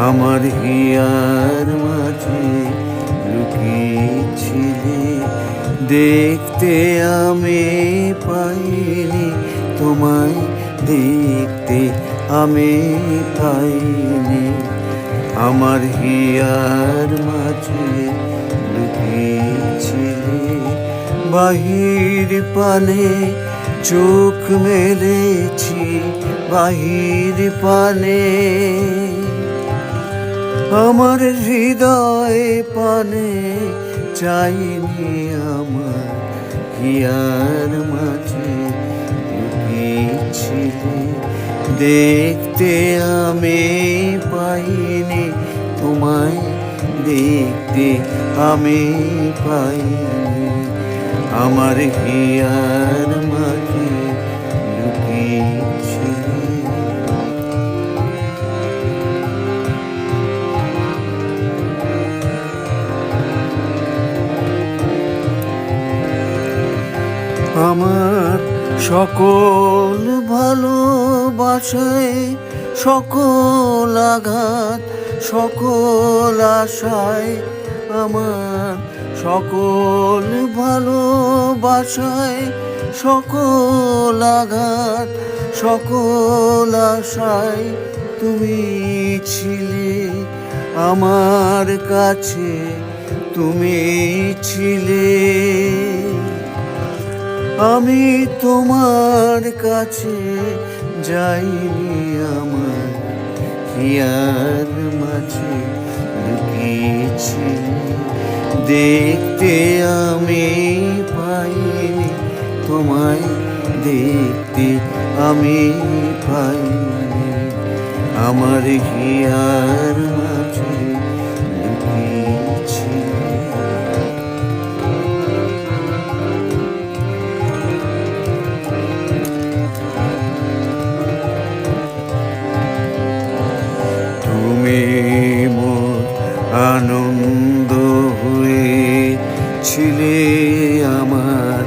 আমার হিয়ার মাঝে লুকিয়েছিলে, দেখতে আমি পাইনি তোমায়, দেখতে আমি পাইনি। আমার হিয়ার মাঝে লুকিয়েছিলে, বাহির পানে চোখ মেলেছি, বাহির পানে আমার হৃদয় পানে চাইনি। আমার হিয়ার মাঝে লুকিয়েছিলে, দেখতে আমি পাইনি তোমায়, দেখতে আমি পাইনি। আমার হিয়ার মাঝে লুকিয়েছিলে। আমার সকল ভালোবাসায়, সকল আঘাত, সকল আশায়, আমার সকল ভালোবাসায়, সকল আঘাত, সকল আশায় তুমি ছিলে আমার কাছে, তুমি ছিলে। আমি তোমার কাছে যাইনি, আমার হিয়ার মাঝে লুকিয়েছিলে, দেখতে আমি পাইনি তোমায়, দেখতে আমি পাইনি। আমার হিয়ার মাঝে লুকিয়েছিলে। তুমি মোর আনন্দ হয়েছিলে আমার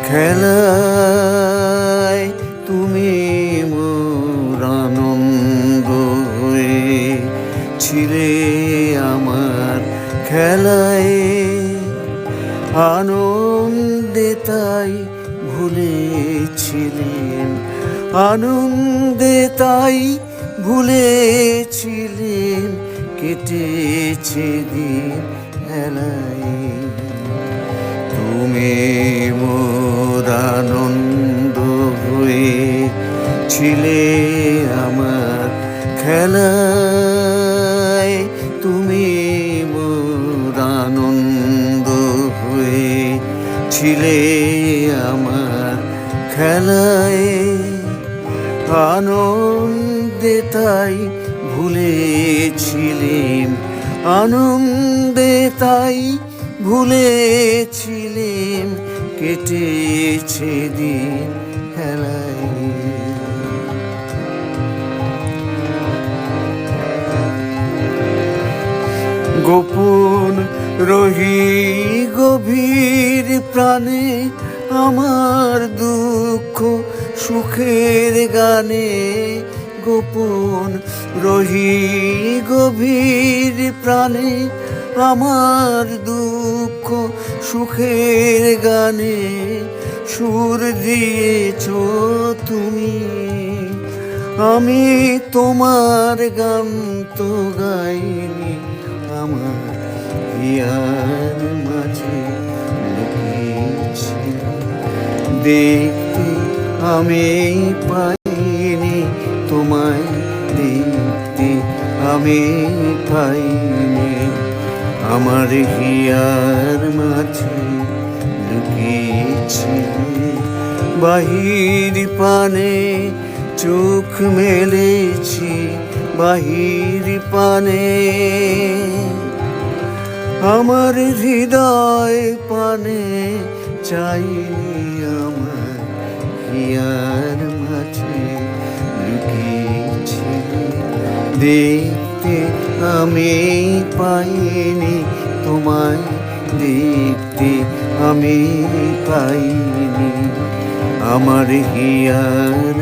খেলায়, তুমি মোর আনন্দ হয়েছিলে আমার খেলায়। আনন্দে তাই ভুলেছিলেন, আনন্দে তাই ভুলেছিলেন, কেটেছে দিন খেলায়। তুমি মোর আনন্দ হয়েছিলে আমার খেলায়, তুমি মোর আনন্দ হয়েছিলে আমার খেলায়। আনন্দে তাই ভুলেছিলেন, আনন্দে তাই ভুলেছিলেন, কেটেছে দিন খেলায়। গোপন রহি গভীর প্রাণে, আমার দুঃখ সুখের গানে, গোপন রহি গভীর প্রাণে, আমার দুঃখ সুখের গানে সুর দিয়েছ তুমি। আমি তোমার গান তো গাইনি, আমার হিয়ার মাঝে লুকিয়েছিলে, দেখতে আমি পাইনি তোমায়, দেখতে আমি পাইনি। আমার হিয়ার মাঝে লুকিয়েছিলে, বাহির পানে চোখ মেলেছি, বাহির পানে আমার হৃদয় পানে চাইনি। আমার হিয়ার মাঝে লুকিয়েছিলে, দেখতে আমি পাইনি তোমায়, দেখতে আমি পাইনি। আমার হিয়ার